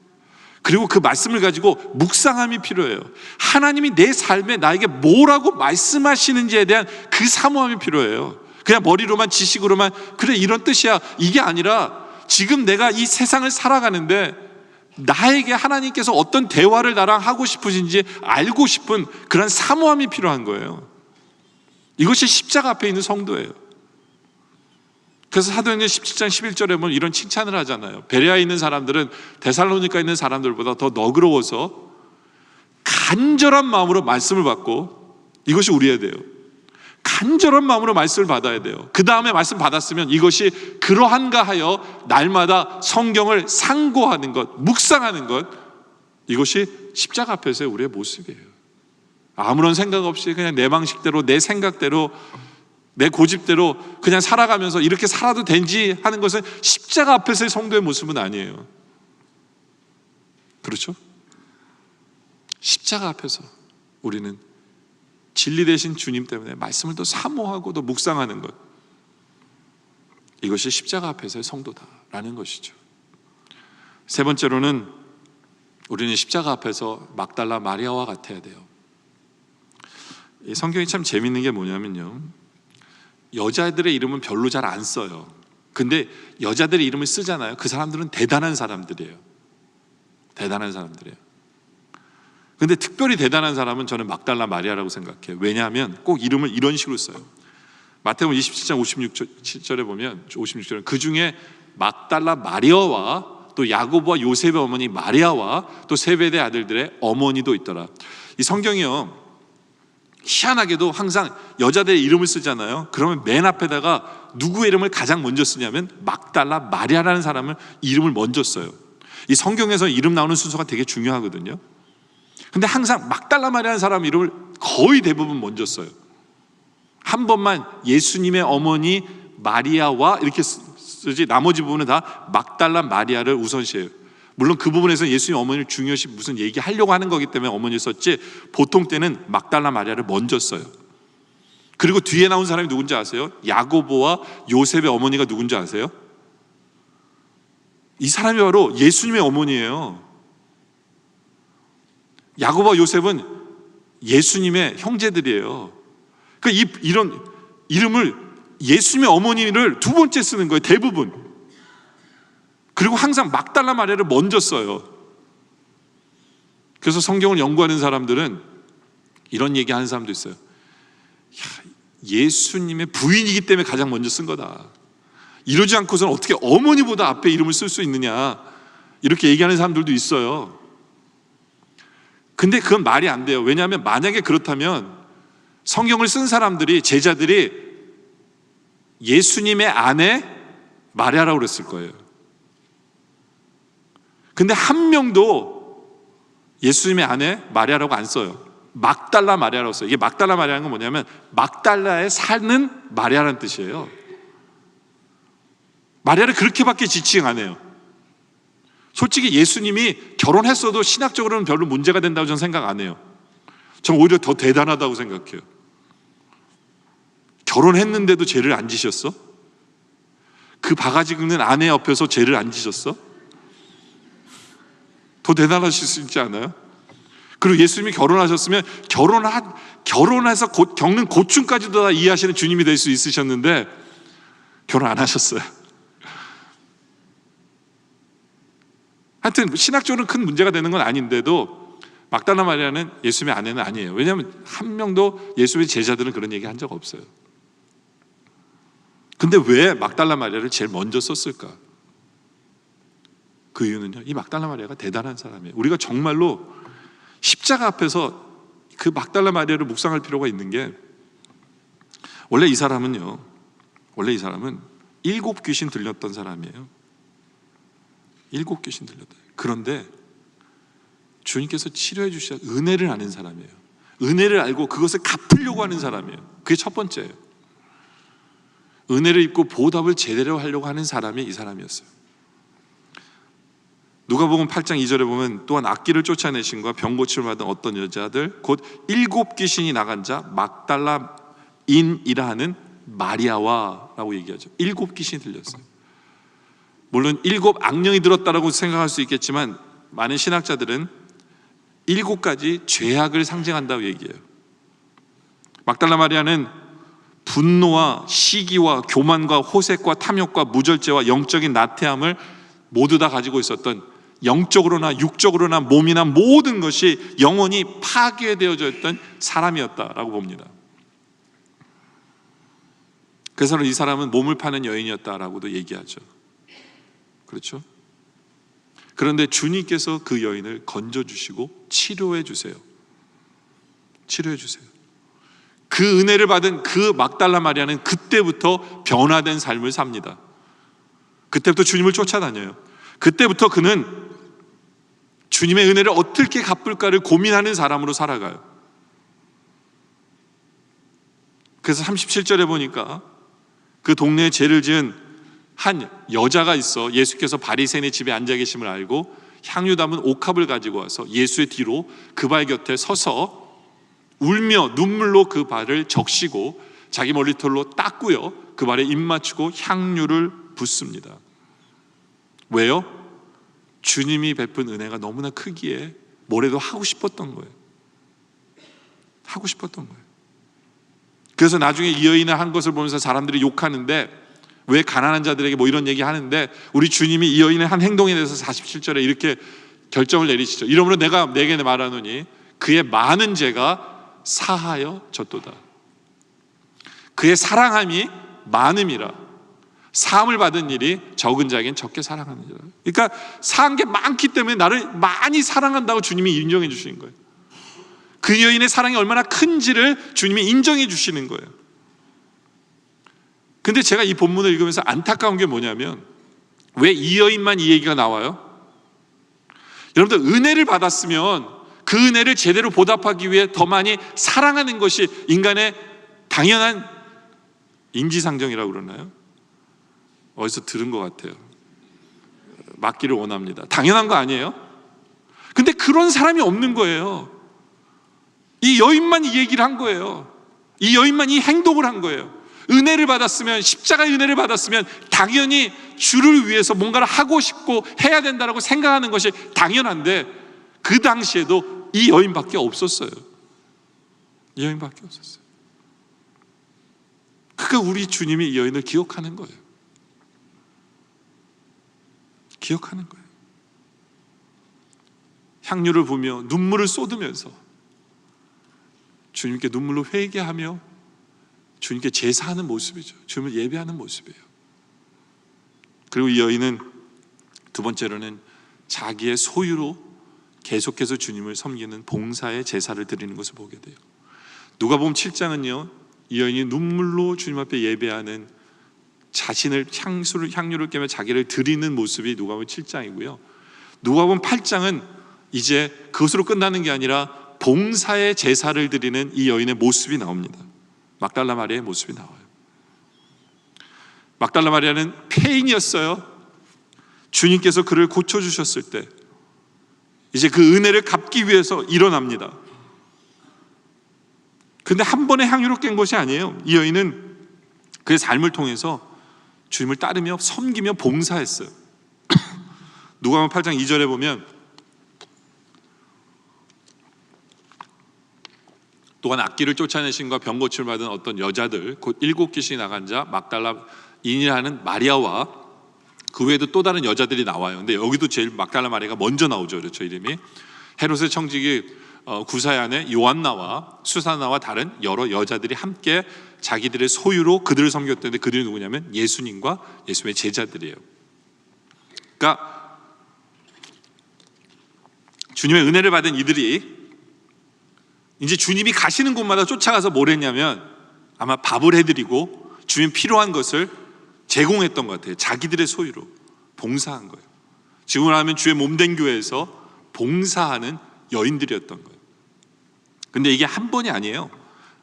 그리고 그 말씀을 가지고 묵상함이 필요해요. 하나님이 내 삶에 나에게 뭐라고 말씀하시는지에 대한 그 사모함이 필요해요. 그냥 머리로만 지식으로만 그래 이런 뜻이야 이게 아니라 지금 내가 이 세상을 살아가는데 나에게 하나님께서 어떤 대화를 나랑 하고 싶으신지 알고 싶은 그런 사모함이 필요한 거예요. 이것이 십자가 앞에 있는 성도예요. 그래서 사도행전 17장 11절에 보면 이런 칭찬을 하잖아요. 베레아에 있는 사람들은 데살로니가에 있는 사람들보다 더 너그러워서 간절한 마음으로 말씀을 받고 이것이 우리여야 돼요. 간절한 마음으로 말씀을 받아야 돼요. 그 다음에 말씀 받았으면 이것이 그러한가 하여 날마다 성경을 상고하는 것, 묵상하는 것 이것이 십자가 앞에서의 우리의 모습이에요. 아무런 생각 없이 그냥 내 방식대로 내 생각대로 내 고집대로 그냥 살아가면서 이렇게 살아도 되지 하는 것은 십자가 앞에서의 성도의 모습은 아니에요. 그렇죠? 십자가 앞에서 우리는 진리 되신 주님 때문에 말씀을 더 사모하고 더 묵상하는 것, 이것이 십자가 앞에서의 성도다라는 것이죠. 세 번째로는 우리는 십자가 앞에서 막달라 마리아와 같아야 돼요. 이 성경이 참 재밌는 게 뭐냐면요, 여자들의 이름은 별로 잘 안 써요. 근데 여자들의 이름을 쓰잖아요. 그 사람들은 대단한 사람들이에요. 대단한 사람들이에요. 근데 특별히 대단한 사람은 저는 막달라 마리아라고 생각해요. 왜냐하면 꼭 이름을 이런 식으로 써요. 마태복음 27장 56절에 보면 56절은 그 중에 막달라 마리아와 또 야고보와 요셉의 어머니 마리아와 또 세베대 아들들의 어머니도 있더라. 이 성경이요, 희한하게도 항상 여자들의 이름을 쓰잖아요. 그러면 맨 앞에다가 누구의 이름을 가장 먼저 쓰냐면 막달라 마리아라는 사람을 이름을 먼저 써요. 이 성경에서 이름 나오는 순서가 되게 중요하거든요. 근데 항상 막달라 마리아라는 사람 이름을 거의 대부분 먼저 써요. 한 번만 예수님의 어머니 마리아와 이렇게 쓰지, 나머지 부분은 다 막달라 마리아를 우선시해요. 물론 그 부분에서 예수님 어머니를 중요시 무슨 얘기하려고 하는 거기 때문에 어머니를 썼지, 보통 때는 막달라 마리아를 먼저 써요. 그리고 뒤에 나온 사람이 누군지 아세요? 야고보와 요셉의 어머니가 누군지 아세요? 이 사람이 바로 예수님의 어머니예요. 야고보와 요셉은 예수님의 형제들이에요. 그러니까 이런 이름을 예수님의 어머니를 두 번째 쓰는 거예요, 대부분. 그리고 항상 막달라 마리아를 먼저 써요. 그래서 성경을 연구하는 사람들은 이런 얘기 하는 사람도 있어요. 예수님의 부인이기 때문에 가장 먼저 쓴 거다. 이러지 않고서는 어떻게 어머니보다 앞에 이름을 쓸 수 있느냐, 이렇게 얘기하는 사람들도 있어요. 근데 그건 말이 안 돼요. 왜냐하면 만약에 그렇다면 성경을 쓴 사람들이, 제자들이 예수님의 아내 마리아라고 그랬을 거예요. 근데 한 명도 예수님의 아내 마리아라고 안 써요. 막달라 마리아라고 써요. 이게 막달라 마리아라는 건 뭐냐면 막달라에 사는 마리아라는 뜻이에요. 마리아를 그렇게밖에 지칭 안 해요. 솔직히 예수님이 결혼했어도 신학적으로는 별로 문제가 된다고 저는 생각 안 해요. 전 오히려 더 대단하다고 생각해요. 결혼했는데도 죄를 안 지셨어? 그 바가지 긁는 아내 옆에서 죄를 안 지셨어? 더 대단하실 수 있지 않아요? 그리고 예수님이 결혼하셨으면 결혼해서 겪는 고충까지도 다 이해하시는 주님이 될 수 있으셨는데 결혼 안 하셨어요. 하여튼 신학적으로는 큰 문제가 되는 건 아닌데도 막달라 마리아는 예수님의 아내는 아니에요. 왜냐하면 한 명도 예수님의 제자들은 그런 얘기 한 적 없어요. 근데 왜 막달라 마리아를 제일 먼저 썼을까? 그 이유는요, 이 막달라 마리아가 대단한 사람이에요. 우리가 정말로 십자가 앞에서 그 막달라 마리아를 묵상할 필요가 있는 게, 원래 이 사람은 7 귀신 들렸던 사람이에요. 7 귀신 들렸다. 그런데 주님께서 치료해 주셔서 은혜를 아는 사람이에요. 은혜를 알고 그것을 갚으려고 하는 사람이에요. 그게 첫 번째예요. 은혜를 입고 보답을 제대로 하려고 하는 사람이 이 사람이었어요. 누가복음 8장 2절에 보면 또한 악기를 쫓아내신과 병 고침을 받은 어떤 여자들 곧 7 귀신이 나간 자 막달라인이라 하는 마리아와 라고 얘기하죠. 7 귀신이 들렸어요. 물론 7 악령이 들었다라고 생각할 수 있겠지만 많은 신학자들은 7가지 죄악을 상징한다고 얘기해요. 막달라 마리아는 분노와 시기와 교만과 호색과 탐욕과 무절제와 영적인 나태함을 모두 다 가지고 있었던, 영적으로나 육적으로나 몸이나 모든 것이 영원히 파괴되어져 있던 사람이었다라고 봅니다. 그래서 이 사람은 몸을 파는 여인이었다라고도 얘기하죠. 그렇죠? 그런데 주님께서 그 여인을 건져주시고 치료해 주세요. 치료해 주세요. 그 은혜를 받은 그 막달라 마리아는 그때부터 변화된 삶을 삽니다. 그때부터 주님을 쫓아다녀요. 그때부터 그는 주님의 은혜를 어떻게 갚을까를 고민하는 사람으로 살아가요. 그래서 37절에 보니까 그 동네에 죄를 지은 한 여자가 있어 예수께서 바리새인의 집에 앉아 계심을 알고 향유 담은 옥합을 가지고 와서 예수의 뒤로 그 발 곁에 서서 울며 눈물로 그 발을 적시고 자기 머리털로 닦고요, 그 발에 입 맞추고 향유를 붓습니다. 왜요? 주님이 베푼 은혜가 너무나 크기에 뭐라도 하고 싶었던 거예요. 하고 싶었던 거예요. 그래서 나중에 이 여인이 한 것을 보면서 사람들이 욕하는데, 왜 가난한 자들에게 뭐 이런 얘기 하는데, 우리 주님이 이 여인의 한 행동에 대해서 47절에 이렇게 결정을 내리시죠. 이러므로 내가 내게 말하노니 그의 많은 죄가 사하여졌도다. 그의 사랑함이 많음이라 사함을 받은 일이 적은 자에겐 적게 사랑하느니라. 그러니까 사한 게 많기 때문에 나를 많이 사랑한다고 주님이 인정해 주시는 거예요. 그 여인의 사랑이 얼마나 큰지를 주님이 인정해 주시는 거예요. 근데 제가 이 본문을 읽으면서 안타까운 게 뭐냐면, 왜 이 여인만 이 얘기가 나와요? 여러분들, 은혜를 받았으면 그 은혜를 제대로 보답하기 위해 더 많이 사랑하는 것이 인간의 당연한 인지상정이라고 그러나요? 어디서 들은 것 같아요. 맞기를 원합니다. 당연한 거 아니에요? 근데 그런 사람이 없는 거예요. 이 여인만 이 얘기를 한 거예요. 이 여인만 이 행동을 한 거예요. 은혜를 받았으면, 십자가의 은혜를 받았으면 당연히 주를 위해서 뭔가를 하고 싶고 해야 된다고 생각하는 것이 당연한데, 그 당시에도 이 여인밖에 없었어요. 이 여인밖에 없었어요. 그러니까 우리 주님이 이 여인을 기억하는 거예요. 기억하는 거예요. 향유를 부며 눈물을 쏟으면서 주님께 눈물로 회개하며 주님께 제사하는 모습이죠. 주님을 예배하는 모습이에요. 그리고 이 여인은 두 번째로는 자기의 소유로 계속해서 주님을 섬기는 봉사의 제사를 드리는 것을 보게 돼요. 누가복음 7장은요, 이 여인이 눈물로 주님 앞에 예배하는, 자신을 향유를 깨며 자기를 드리는 모습이 누가복음 7장이고요. 누가복음 8장은 이제 그것으로 끝나는 게 아니라 봉사의 제사를 드리는 이 여인의 모습이 나옵니다. 막달라 마리아의 모습이 나와요. 막달라 마리아는 폐인이었어요. 주님께서 그를 고쳐주셨을 때 이제 그 은혜를 갚기 위해서 일어납니다. 근데 한 번에 향유를 깬 것이 아니에요. 이 여인은 그의 삶을 통해서 주님을 따르며 섬기며 봉사했어요. 누가복음 8장 2절에 보면, 또한 악귀를 쫓아내심과 병 고침을 받은 어떤 여자들 곧 7귀신이 나간 자 막달라인이라는 마리아와 그 외에도 또 다른 여자들이 나와요. 근데 여기도 제일 막달라 마리아가 먼저 나오죠. 그렇죠, 이름이. 헤롯의 청지기 구사의 아내 요한나와 수사나와 다른 여러 여자들이 함께 자기들의 소유로 그들을 섬겼던데, 그들이 누구냐면 예수님과 예수님의 제자들이에요. 그러니까 주님의 은혜를 받은 이들이 이제 주님이 가시는 곳마다 쫓아가서 뭘 했냐면, 아마 밥을 해드리고 주님 필요한 것을 제공했던 것 같아요. 자기들의 소유로 봉사한 거예요. 지금으로 하면 주의 몸된 교회에서 봉사하는 여인들이었던 거예요. 근데 이게 한 번이 아니에요.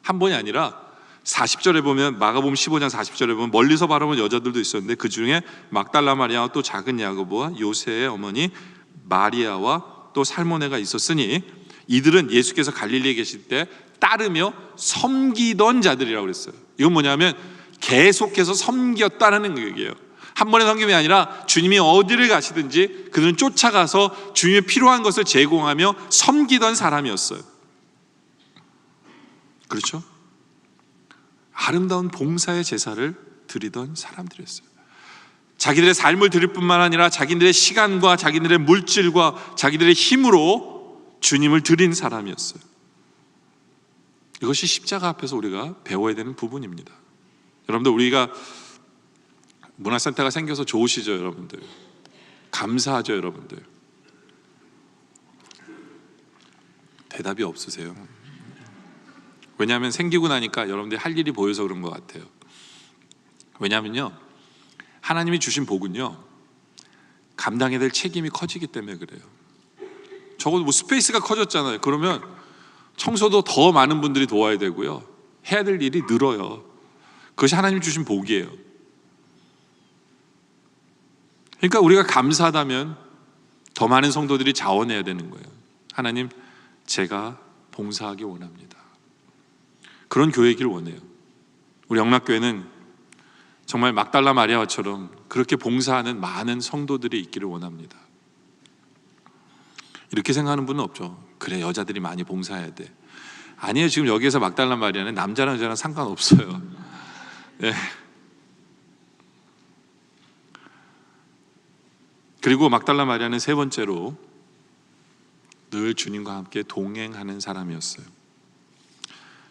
한 번이 아니라 40절에 보면, 마가복음 15장 40절에 보면 멀리서 바라본 여자들도 있었는데 그 중에 막달라 마리아와 또 작은 야고보와 요새의 어머니 마리아와 또 살모네가 있었으니 이들은 예수께서 갈릴리에 계실 때 따르며 섬기던 자들이라고 그랬어요. 이건 뭐냐면 계속해서 섬겼다는 얘기예요. 한 번의 섬김이 아니라 주님이 어디를 가시든지 그들은 쫓아가서 주님의 필요한 것을 제공하며 섬기던 사람이었어요. 그렇죠? 아름다운 봉사의 제사를 드리던 사람들이었어요. 자기들의 삶을 드릴 뿐만 아니라 자기들의 시간과 자기들의 물질과 자기들의 힘으로 주님을 드린 사람이었어요. 이것이 십자가 앞에서 우리가 배워야 되는 부분입니다. 여러분들, 우리가 문화센터가 생겨서 좋으시죠, 여러분들? 감사하죠, 여러분들? 대답이 없으세요. 왜냐하면 생기고 나니까 여러분들이 할 일이 보여서 그런 것 같아요. 왜냐하면요, 하나님이 주신 복은요, 감당해야 될 책임이 커지기 때문에 그래요. 적어도 뭐 스페이스가 커졌잖아요. 그러면 청소도 더 많은 분들이 도와야 되고요, 해야 될 일이 늘어요. 그것이 하나님 주신 복이에요. 그러니까 우리가 감사하다면 더 많은 성도들이 자원해야 되는 거예요. 하나님, 제가 봉사하기 원합니다. 그런 교회이길 원해요. 우리 영락교회는 정말 막달라 마리아처럼 그렇게 봉사하는 많은 성도들이 있기를 원합니다. 이렇게 생각하는 분은 없죠. 그래, 여자들이 많이 봉사해야 돼. 아니에요. 지금 여기에서 막달라 마리아는 남자랑 여자랑 상관없어요. 네. 그리고 막달라 마리아는 세 번째로 늘 주님과 함께 동행하는 사람이었어요.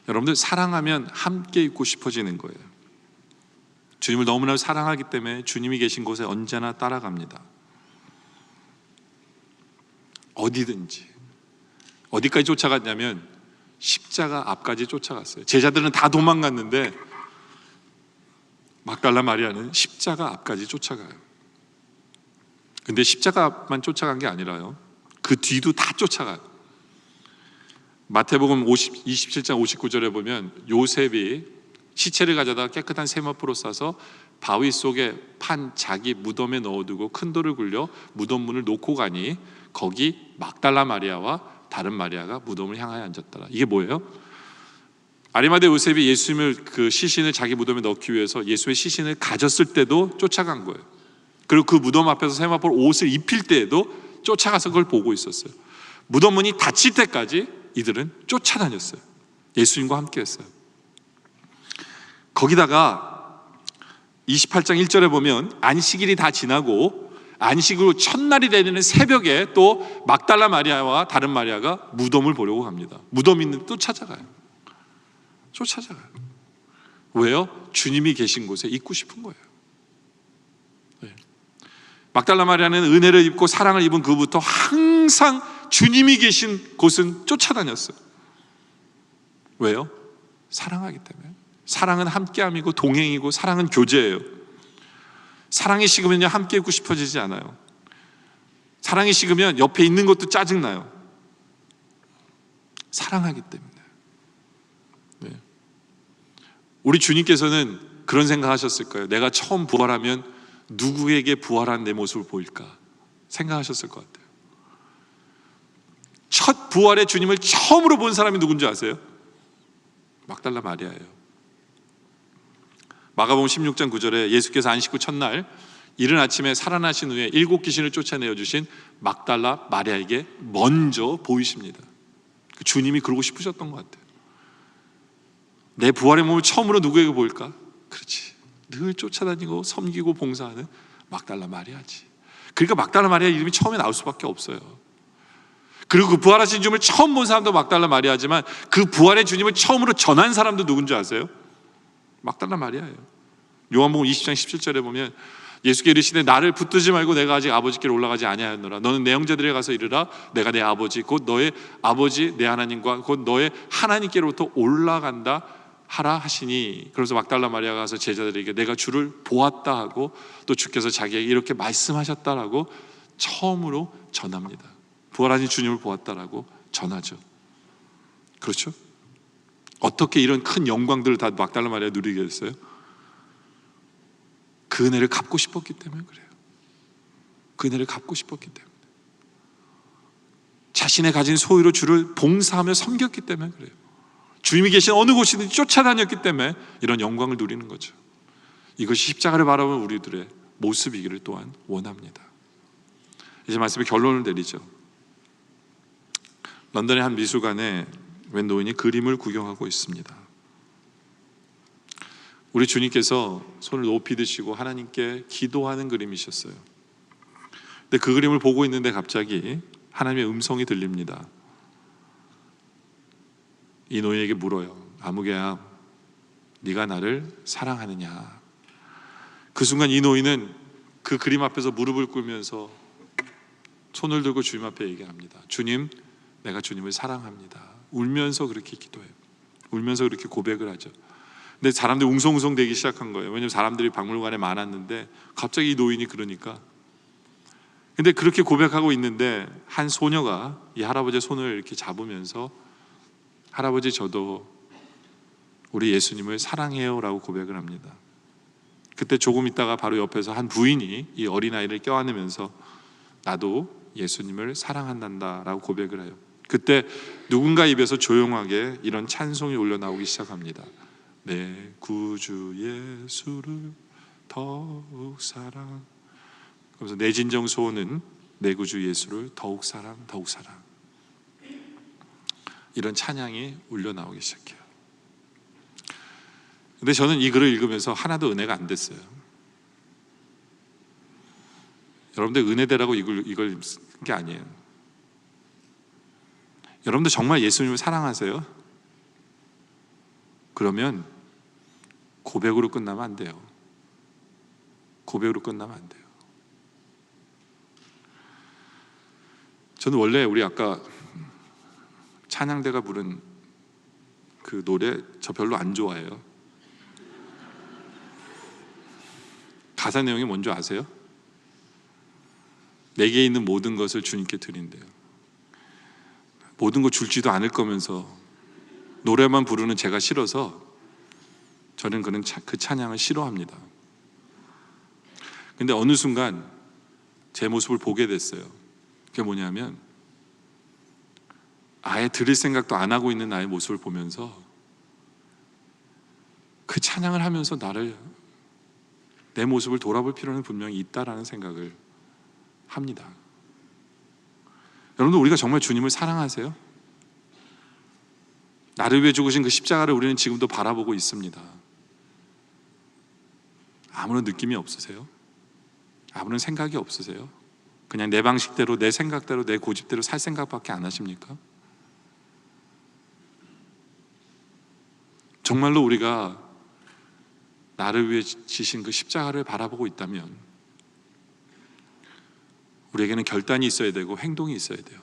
여러분들, 사랑하면 함께 있고 싶어지는 거예요. 주님을 너무나 사랑하기 때문에 주님이 계신 곳에 언제나 따라갑니다. 어디든지. 어디까지 쫓아갔냐면 십자가 앞까지 쫓아갔어요. 제자들은 다 도망갔는데 막달라 마리아는 십자가 앞까지 쫓아가요. 근데 십자가 앞만 쫓아간 게 아니라요, 그 뒤도 다 쫓아가요. 마태복음 27장 59절에 보면 요셉이 시체를 가져다가 깨끗한 세마포로 싸서 바위 속에 판 자기 무덤에 넣어두고 큰 돌을 굴려 무덤 문을 놓고 가니 거기 막달라 마리아와 다른 마리아가 무덤을 향하여 앉았더라. 이게 뭐예요? 아리마대 요셉이 예수님을 그 시신을 자기 무덤에 넣기 위해서 예수의 시신을 가졌을 때도 쫓아간 거예요. 그리고 그 무덤 앞에서 세마포로 옷을 입힐 때에도 쫓아가서 그걸 보고 있었어요. 무덤 문이 닫힐 때까지 이들은 쫓아다녔어요. 예수님과 함께 했어요. 거기다가 28장 1절에 보면 안식일이 다 지나고 안식으로 첫날이 되는 새벽에 또 막달라 마리아와 다른 마리아가 무덤을 보려고 갑니다. 무덤 있는 또 찾아가요. 쫓아가요. 왜요? 주님이 계신 곳에 있고 싶은 거예요. 네. 막달라 마리아는 은혜를 입고 사랑을 입은 그부터 항상 주님이 계신 곳은 쫓아다녔어요. 왜요? 사랑하기 때문에. 사랑은 함께함이고 동행이고 사랑은 교제예요. 사랑이 식으면요, 함께 있고 싶어지지 않아요. 사랑이 식으면 옆에 있는 것도 짜증나요. 사랑하기 때문에. 네. 우리 주님께서는 그런 생각하셨을 거예요. 내가 처음 부활하면 누구에게 부활한 내 모습을 보일까 생각하셨을 것 같아요. 첫 부활의 주님을 처음으로 본 사람이 누군지 아세요? 막달라 마리아예요. 마가복음 16장 9절에 예수께서 안식 후 첫날 이른 아침에 살아나신 후에 7 귀신을 쫓아내어 주신 막달라 마리아에게 먼저 보이십니다. 주님이 그러고 싶으셨던 것 같아요. 내 부활의 몸을 처음으로 누구에게 보일까? 그렇지, 늘 쫓아다니고 섬기고 봉사하는 막달라 마리아지. 그러니까 막달라 마리아 이름이 처음에 나올 수밖에 없어요. 그리고 그 부활하신 주님을 처음 본 사람도 막달라 마리아지만 그 부활의 주님을 처음으로 전한 사람도 누군지 아세요? 막달라 마리아예요. 요한복음 20장 17절에 보면 예수께 이르시되 나를 붙들지 말고 내가 아직 아버지께로 올라가지 아니하였노라. 너는 내 형제들에게 가서 이르라 내가 내 아버지 곧 너의 아버지 내 하나님과 곧 너의 하나님께로부터 올라간다 하라 하시니. 그래서 막달라 마리아가 가서 제자들에게 내가 주를 보았다 하고 또 주께서 자기에게 이렇게 말씀하셨다라고 처음으로 전합니다. 부활하신 주님을 보았다라고 전하죠. 그렇죠? 어떻게 이런 큰 영광들을 다 막달라 마리아 누리게 됐어요? 그 은혜를 갚고 싶었기 때문에 그래요. 그 은혜를 갚고 싶었기 때문에, 자신의 가진 소유로 주를 봉사하며 섬겼기 때문에 그래요. 주님이 계신 어느 곳이든지 쫓아다녔기 때문에 이런 영광을 누리는 거죠. 이것이 십자가를 바라보는 우리들의 모습이기를 또한 원합니다. 이제 말씀의 결론을 내리죠. 런던의 한 미술관에 웬 노인이 그림을 구경하고 있습니다. 우리 주님께서 손을 높이 드시고 하나님께 기도하는 그림이셨어요. 근데 그 그림을 보고 있는데 갑자기 하나님의 음성이 들립니다. 이 노인에게 물어요. 아무개야, 네가 나를 사랑하느냐? 그 순간 이 노인은 그 그림 앞에서 무릎을 꿇으면서 손을 들고 주님 앞에 얘기합니다. 주님, 내가 주님을 사랑합니다. 울면서 그렇게 기도해요. 울면서 그렇게 고백을 하죠. 근데 사람들이 웅성웅성 되기 시작한 거예요. 왜냐하면 사람들이 박물관에 많았는데 갑자기 이 노인이 그러니까. 근데 그렇게 고백하고 있는데 한 소녀가 이 할아버지의 손을 이렇게 잡으면서 할아버지, 저도 우리 예수님을 사랑해요라고 고백을 합니다. 그때 조금 있다가 바로 옆에서 한 부인이 이 어린아이를 껴안으면서 나도 예수님을 사랑한단다라고 고백을 해요. 그때 누군가 입에서 조용하게 이런 찬송이 올려나오기 시작합니다. 내 구주 예수를 더욱 사랑. 그래서 내 진정 소원은 내 구주 예수를 더욱 사랑, 더욱 사랑. 이런 찬양이 울려나오기 시작해요. 근데 저는 이 글을 읽으면서 하나도 은혜가 안 됐어요. 여러분들 은혜되라고 이걸 쓴 게 아니에요. 여러분들 정말 예수님을 사랑하세요? 그러면 고백으로 끝나면 안 돼요. 고백으로 끝나면 안 돼요. 저는 원래 우리 아까 찬양대가 부른 그 노래 저 별로 안 좋아해요. 가사 내용이 뭔지 아세요? 내게 있는 모든 것을 주님께 드린대요. 모든 거 줄지도 않을 거면서 노래만 부르는 제가 싫어서 저는 그 찬양을 싫어합니다. 근데 어느 순간 제 모습을 보게 됐어요. 그게 뭐냐면 아예 들을 생각도 안 하고 있는 나의 모습을 보면서 그 찬양을 하면서 내 모습을 돌아볼 필요는 분명히 있다라는 생각을 합니다. 여러분들 우리가 정말 주님을 사랑하세요? 나를 위해 죽으신 그 십자가를 우리는 지금도 바라보고 있습니다. 아무런 느낌이 없으세요? 아무런 생각이 없으세요? 그냥 내 방식대로, 내 생각대로, 내 고집대로 살 생각밖에 안 하십니까? 정말로 우리가 나를 위해 지신 그 십자가를 바라보고 있다면 우리에게는 결단이 있어야 되고 행동이 있어야 돼요.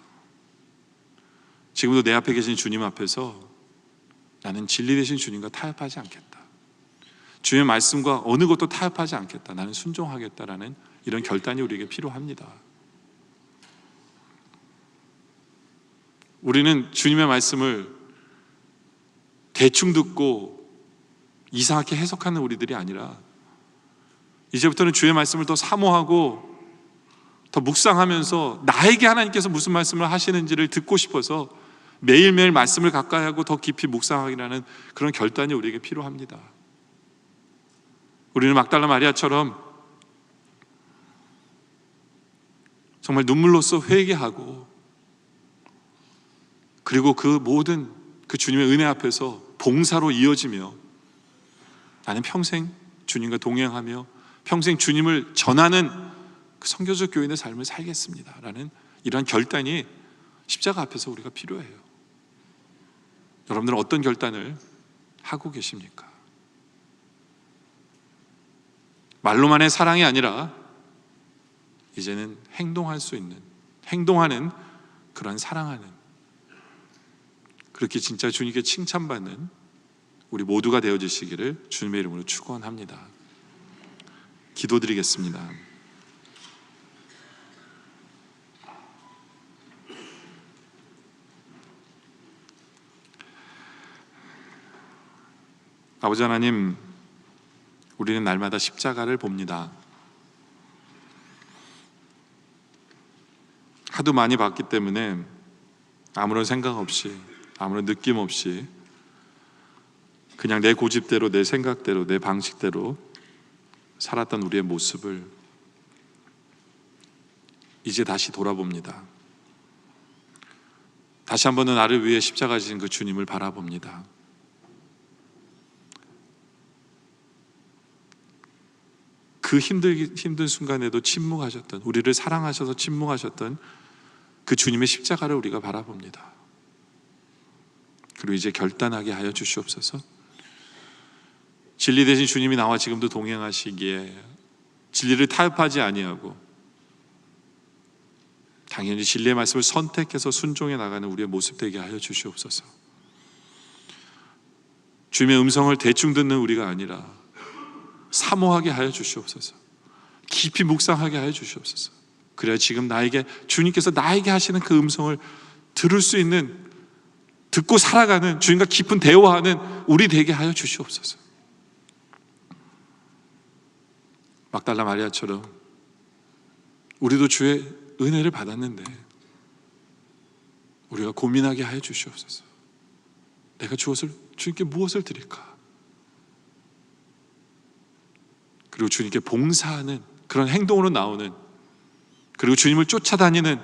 지금도 내 앞에 계신 주님 앞에서 나는 진리 되신 주님과 타협하지 않겠다. 주의 말씀과 어느 것도 타협하지 않겠다. 나는 순종하겠다라는 이런 결단이 우리에게 필요합니다. 우리는 주님의 말씀을 대충 듣고 이상하게 해석하는 우리들이 아니라 이제부터는 주의 말씀을 더 사모하고 더 묵상하면서 나에게 하나님께서 무슨 말씀을 하시는지를 듣고 싶어서 매일매일 말씀을 가까이 하고 더 깊이 묵상하기라는 그런 결단이 우리에게 필요합니다. 우리는 막달라 마리아처럼 정말 눈물로써 회개하고 그리고 그 모든 그 주님의 은혜 앞에서 봉사로 이어지며 나는 평생 주님과 동행하며 평생 주님을 전하는 그 선교적 교인의 삶을 살겠습니다 라는 이러한 결단이 십자가 앞에서 우리가 필요해요. 여러분들은 어떤 결단을 하고 계십니까? 말로만의 사랑이 아니라 이제는 행동할 수 있는, 행동하는 그런 사랑하는, 그렇게 진짜 주님께 칭찬받는 우리 모두가 되어주시기를 주님의 이름으로 축원합니다. 기도드리겠습니다. 아버지 하나님, 우리는 날마다 십자가를 봅니다. 하도 많이 봤기 때문에 아무런 생각 없이, 아무런 느낌 없이 그냥 내 고집대로, 내 생각대로, 내 방식대로 살았던 우리의 모습을 이제 다시 돌아봅니다. 다시 한번은 나를 위해 십자가 지신 그 주님을 바라봅니다. 그 힘든 순간에도 침묵하셨던, 우리를 사랑하셔서 침묵하셨던 그 주님의 십자가를 우리가 바라봅니다. 그리고 이제 결단하게 하여 주시옵소서. 진리 되신 주님이 나와 지금도 동행하시기에 진리를 타협하지 아니하고 당연히 진리의 말씀을 선택해서 순종해 나가는 우리의 모습 되게 하여 주시옵소서. 주님의 음성을 대충 듣는 우리가 아니라 사모하게 하여 주시옵소서. 깊이 묵상하게 하여 주시옵소서. 그래야 지금 주님께서 나에게 하시는 그 음성을 들을 수 있는 듣고 살아가는, 주님과 깊은 대화하는 우리 되게 하여 주시옵소서. 막달라 마리아처럼 우리도 주의 은혜를 받았는데 우리가 고민하게 하여 주시옵소서. 내가 주님께 무엇을 드릴까? 그리고 주님께 봉사하는 그런 행동으로 나오는, 그리고 주님을 쫓아다니는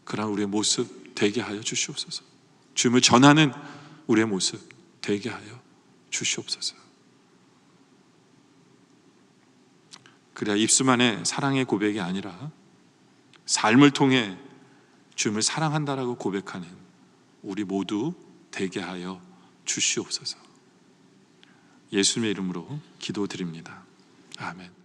그런 우리의 모습 되게 하여 주시옵소서. 주님을 전하는 우리의 모습 되게 하여 주시옵소서. 그래야 입술만의 사랑의 고백이 아니라 삶을 통해 주님을 사랑한다라고 고백하는 우리 모두 되게 하여 주시옵소서. 예수님의 이름으로 기도드립니다. 아멘.